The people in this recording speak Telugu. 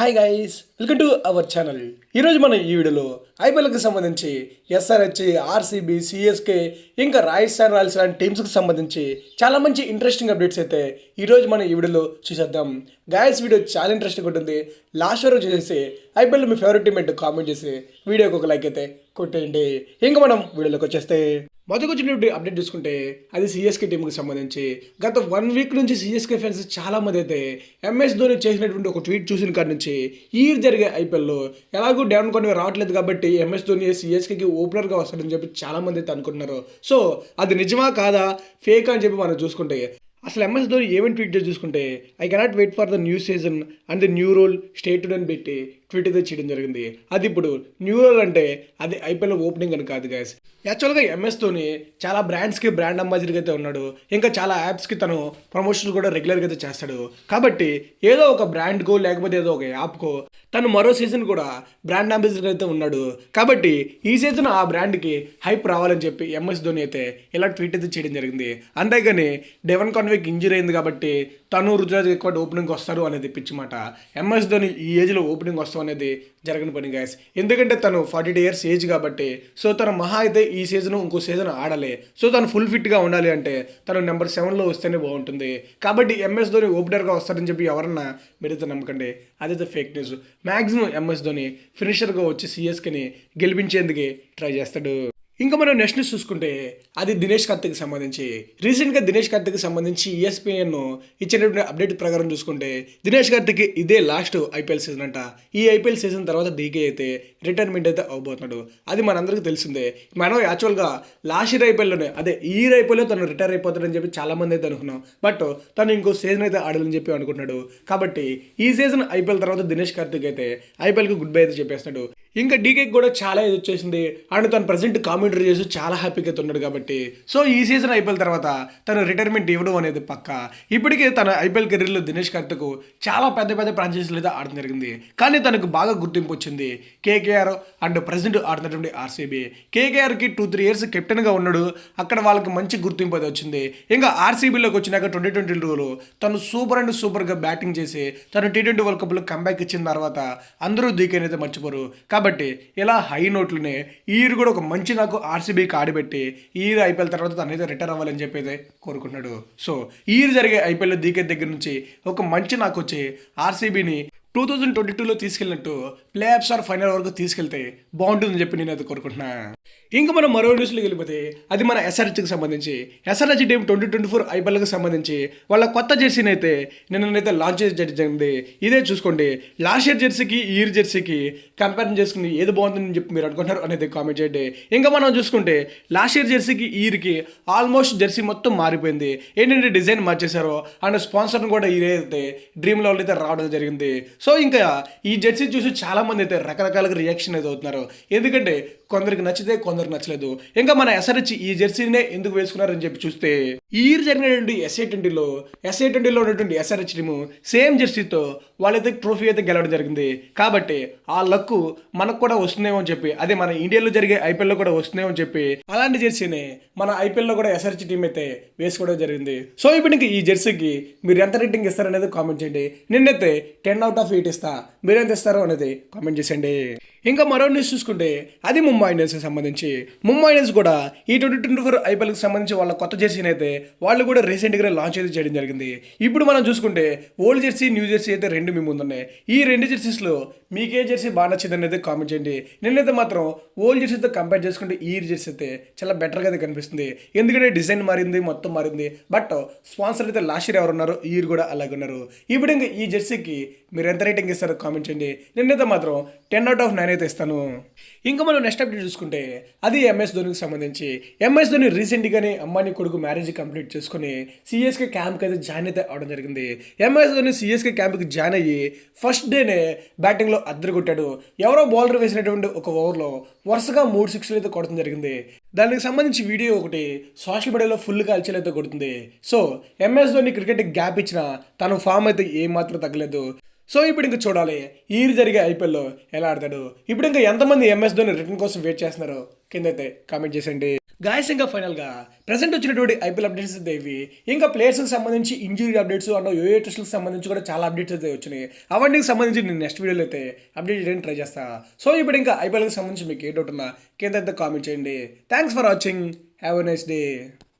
Hi guys, welcome to our channel. ఈరోజు మనం ఈ వీడియోలో ఐపీఎల్కి సంబంధించి ఎస్ఆర్హెచ్, ఆర్సీబీ, సిఎస్కే ఇంకా రాజస్థాన్ రాయల్స్ లాంటి టీమ్స్కి సంబంధించి చాలా మంచి ఇంట్రెస్టింగ్ అప్డేట్స్ అయితే ఈరోజు మనం ఈ వీడియోలో చూసేద్దాం. గైస్, వీడియో చాలా ఇంట్రెస్టింగ్ ఉంటుంది. లాస్ట్ వరకు చూసేసి ఐపీఎల్ మీ ఫేవరెట్ టీమ్ ఏంటో కామెంట్ చేసి వీడియోకి ఒక లైక్ అయితే కొట్టేయండి. ఇంకా మనం వీడియోలోకి వచ్చేస్తే మొదటి వచ్చినటువంటి అప్డేట్ చూసుకుంటే అది సిఎస్కే టీంకి సంబంధించి గత 1 వీక్ నుంచి సిఎస్కే ఫ్యాన్స్ చాలామంది అయితే ఎంఎస్ ధోని చేసినటువంటి ఒక ట్వీట్ చూసిన కాడి నుంచి ఈ జరిగే ఐపీఎల్లో ఎలాగో డెవన్ కొన్ని రావట్లేదు కాబట్టి ఎంఎస్ ధోని సిఎస్కేకి ఓపెనర్గా వస్తాడని చెప్పి చాలామంది అయితే అనుకుంటున్నారు. సో అది నిజమా కాదా, ఫేక్ అని చెప్పి మనం చూసుకుంటే అసలు ఎంఎస్ ధోని ఏమని ట్వీట్ చేసి చూసుకుంటే I cannot wait for the new season and the new role state అని పెట్టి ట్వీట్ అయితే చేయడం జరిగింది. అది ఇప్పుడు న్యూ రోల్ అంటే అది ఐపీఎల్ ఓపెనింగ్ అని కాదు గైస్. యాక్చువల్గా ఎంఎస్ ధోని చాలా బ్రాండ్స్కి బ్రాండ్ అంబాసిడర్గా అయితే ఉన్నాడు. ఇంకా చాలా యాప్స్కి తను ప్రమోషన్స్ కూడా రెగ్యులర్గా అయితే చేస్తాడు. కాబట్టి ఏదో ఒక బ్రాండ్కో లేకపోతే ఏదో ఒక యాప్కో తను మరో సీజన్ కూడా బ్రాండ్ అంబాసిడర్ అయితే ఉన్నాడు. కాబట్టి ఈ సీజన్ ఆ బ్రాండ్కి హైప్ రావాలని చెప్పి ఎంఎస్ ధోని అయితే ఇలా ట్వీట్ అయితే చేయడం జరిగింది. అంతేగాని డెవన్ కాన్వేకి ఇంజరీ అయింది కాబట్టి తను రుతురాజ్ ఎక్కువ ఓపెనింగ్ వస్తారు అనేది పిచ్చి మాట. ఎంఎస్ ధోని ఈ ఏజ్లో ఓపెనింగ్ వస్తాం అనేది జరగని పని గాయస్. ఎందుకంటే తను 42 years ఏజ్ కాబట్టి సో తను మహా అయితే ఈ సీజన్ ఇంకో సీజన్ ఆడాలి. సో తను ఫుల్ ఫిట్గా ఉండాలి అంటే తను నెంబర్ 7లో వస్తేనే బాగుంటుంది. కాబట్టి ఎంఎస్ ధోని ఓపెనర్గా వస్తారని చెప్పి ఎవరన్నా మీరైతే నమ్మకండి, అదైతే fake news. Maximum MS Dhoni ఫినిషర్గా వచ్చి సిఎస్కేని గెలిపించేందుకే ట్రై చేస్తాడు. ఇంకా మనం నెక్స్ట్ న్యూస్ చూసుకుంటే అది దినేష్ కార్తిక్కి సంబంధించి రీసెంట్గా దినేష్ కార్తిక్కి సంబంధించి ESPN ఇచ్చినటువంటి అప్డేట్ ప్రకారం చూసుకుంటే దినేష్ కార్తిక్ ఇదే లాస్ట్ ఐపీఎల్ సీజన్ అంట. ఈ ఐపీఎల్ సీజన్ తర్వాత డీకే అయితే రిటైర్మెంట్ అయితే అవబోతున్నాడు. అది మనందరికీ తెలిసిందే. మనం యాక్చువల్గా లాస్ట్ ఇయర్ ఐపీఎల్లోనే అదే ఈ ఇయర్ ఐపీఎల్లో తను రిటైర్ అయిపోతాడని చెప్పి చాలామంది అయితే అనుకున్నాం. బట్ తను ఇంకో సీజన్ అయితే ఆడాలని చెప్పి అనుకుంటున్నాడు. కాబట్టి ఈ సీజన్ ఐపీఎల్ తర్వాత దినేష్ కార్తిక్ అయితే ఐపీఎల్కి గుడ్ బై అయితే చెప్పేస్తున్నాడు. ఇంకా డీకేకి కూడా చాలా ఇది వచ్చేసింది అండ్ తను ప్రజెంట్ కామెంటరీ చేసి చాలా హ్యాపీగా అయితే ఉన్నాడు. కాబట్టి సో ఈ సీజన్ ఐపీఎల్ తర్వాత తను రిటైర్మెంట్ ఇవ్వడం అనేది పక్క. ఇప్పటికే తన ఐపీఎల్ కెరీర్లో దినేష్ కార్తిక్ చాలా పెద్ద పెద్ద ఫ్రాంచైజీలు అయితే ఆడడం జరిగింది. కానీ తనకు బాగా గుర్తింపు వచ్చింది కేకేఆర్ అండ్ ప్రజెంట్ ఆడుతున్నటువంటి ఆర్సీబీ. కేకేఆర్కి 2-3 years కెప్టెన్గా ఉన్నాడు. అక్కడ వాళ్ళకి మంచి గుర్తింపు అయితే వచ్చింది. ఇంకా ఆర్సీబీలోకి వచ్చినాక 2022లో తను సూపర్ అండ్ సూపర్గా బ్యాటింగ్ చేసి తను T20 వరల్డ్ కప్లో కంబ్యాక్ ఇచ్చిన తర్వాత అందరూ డీకేని అయితే మర్చిపోరు. కాబట్టి ఇలా హై నోట్లునే ఈ ఇయర్ కూడా ఒక మంచి నాకు ఆర్సీబీకి ఆడిపెట్టి ఈ ఇయర్ ఐపీఎల్ తర్వాత తనైతే రిటైర్ అవ్వాలని చెప్పి అయితే కోరుకుంటున్నాడు. సో ఈ ఇయర్ జరిగే ఐపీఎల్ డీకే దగ్గర నుంచి ఒక మంచి నాకు వచ్చి ఆర్సీబీని 2022లో తీసుకెళ్ళినట్టు ప్లే ఆఫ్స్ ఆర్ ఫైనల్ వరకు తీసుకెళ్తే బాగుంటుందని చెప్పి నేనైతే కోరుకుంటున్నా. ఇంకా మనం మరో న్యూస్లోకి వెళ్ళిపోతే అది మన ఎస్ఆర్హెచ్కి సంబంధించి ఎస్ఆర్హెచ్ టీం 2024 ఐపీఎల్కి సంబంధించి వాళ్ళ కొత్త జెర్సీని అయితే నిన్నైతే లాంచ్ చేసి జరిగింది. ఇదే చూసుకోండి, లాస్ట్ ఇయర్ జెర్సీకి ఈ ఇయర్ జెర్సీకి కంపేర్ చేసుకుని ఏది బాగుందని చెప్పి మీరు అనుకుంటున్నారు అనేది కామెంట్ చేయండి. ఇంకా మనం చూసుకుంటే లాస్ట్ ఇయర్ జెర్సీకి ఈ ఇయర్కి ఆల్మోస్ట్ జెర్సీ మొత్తం మారిపోయింది. ఏంటంటే డిజైన్ మార్చేశారు అండ్ స్పాన్సర్ని కూడా ఈ అయితే డ్రీమ్ లెవెల్ అయితే రావడం జరిగింది. సో ఇంకా ఈ జెర్సీ చూసి చాలామంది అయితే రకరకాలుగా రియాక్షన్ అయితే అవుతున్నారు. ఎందుకంటే కొందరికి నచ్చితే కొందరికి నచ్చలేదు. ఇంకా మన ఎస్ఆర్హెచ్ ఈ జెర్సీనే ఎందుకు వేసుకున్నారని చెప్పి చూస్తే ఈ ఇయర్ జరిగినటువంటి ఎస్ఏ20లో ఉన్నటువంటి ఎస్ఆర్హెచ్ టీము సేమ్ జెర్సీతో వాళ్ళైతే ట్రోఫీ అయితే గెలవడం జరిగింది. కాబట్టి ఆ లక్ మనకు కూడా వస్తుందేమో అని చెప్పి అదే మన ఇండియాలో జరిగే ఐపీఎల్లో కూడా వస్తుందేమో అని చెప్పి అలాంటి జెర్సీనే మన ఐపీఎల్లో కూడా ఎస్ఆర్హెచ్ టీం అయితే వేసుకోవడం జరిగింది. సో ఇప్పుడు ఇంకా ఈ జెర్సీకి మీరు ఎంత రేటింగ్ ఇస్తారనేది కామెంట్ చేయండి. నిన్నైతే 10/8 ఇస్తా, మీరెంత ఇస్తారో అనేది కామెంట్ చేసేయండి. ఇంకా మరో న్యూస్ చూసుకుంటే అది ముంబై ఇండియన్స్కి సంబంధించి ముంబై ఇండియన్స్ కూడా ఈ 2024 ఐపీఎల్కి సంబంధించి వాళ్ళ కొత్త జెర్సీని అయితే వాళ్ళు కూడా రీసెంట్గా లాంచ్ అయితే చేయడం జరిగింది. ఇప్పుడు మనం చూసుకుంటే ఓల్డ్ జెర్సీ న్యూ జెర్సీ అయితే రెండు మీ ముందున్నాయి. ఈ రెండు జెర్సీస్లో మీకే జెర్సీ బాగా నచ్చింది అనేది కామెంట్ చేయండి. నిన్నైతే మాత్రం ఓల్డ్ జెర్సీతో కంపేర్ చేసుకుంటే ఈ జెర్సీ అయితే చాలా బెటర్గా అయితే కనిపిస్తుంది. ఎందుకంటే డిజైన్ మారింది, మొత్తం మారింది. బట్ స్పాన్సర్ అయితే లాస్ట్ ఇయర్ ఎవరున్నారు, ఈ ఇయర్ కూడా అలాగే ఉన్నారు. ఇప్పుడు ఇంకా ఈ జెర్సీకి మీరు ఎంత రేటింగ్ ఇస్తారో కామెంట్ చేయండి. నిన్నైతే మాత్రం 10/9 అయితే ఇస్తాను. ఇంకా మనం నెక్స్ట్ అప్డేట్ చూసుకుంటే అది ఎంఎస్ ధోనికి సంబంధించి ఎంఎస్ ధోని రీసెంట్గానే అమ్మాని కొడుకు మ్యారేజ్ కంప్లీట్ చేసుకుని సిఎస్కే క్యాంప్కి అయితే జాయిన్ అయితే అవడం జరిగింది. ఎంఎస్ ధోని సిఎస్కే క్యాంప్కి జాయిన్ అయ్యి ఫస్ట్ డేనే బ్యాటింగ్లో అద్దరు కొట్టాడు. ఎవరో బౌలర్ వేసినటువంటి ఒక ఓవర్లో వరుసగా 3 6లు అయితే కొట్టడం జరిగింది. దానికి సంబంధించి వీడియో ఒకటి సోషల్ మీడియాలో ఫుల్ కాల్చలు అయితే కొడుతుంది. So MS Dhoni cricket gap ఇచ్చిన తన ఫామ్ అయితే ఏమాత్రం తగ్గలేదు. సో ఇప్పుడు ఇంకా చూడాలి ఈ జరిగే ఐపీఎల్లో ఎలా ఆడతాడు. ఇప్పుడు ఇంకా ఎంతమంది ఎంఎస్ ధోని రిటర్న్ కోసం వెయిట్ చేస్తున్నారో కింద అయితే కామెంట్ చేసేయండి. గాయస్ ఇంకా ఫైనల్గా ప్రజెంట్ వచ్చినటువంటి ఐపీఎల్ అప్డేట్స్ అయితే ఇవి. ఇంకా ప్లేయర్స్కి సంబంధించి ఇంజురీ అప్డేట్స్ అండ్ యూఏ టెస్ట్లకు సంబంధించి కూడా చాలా అప్డేట్స్ అయితే వచ్చినాయి. అవన్నీకి సంబంధించి నేను నెక్స్ట్ వీడియోలో అయితే అప్డేట్ చేయడానికి ట్రై చేస్తా. సో ఇప్పుడు ఇంకా ఐపీఎల్కి సంబంధించి మీకు ఏ డౌట్ ఉన్నా కింద అయితే కామెంట్ చేయండి. Thanks for watching. Have a nice day.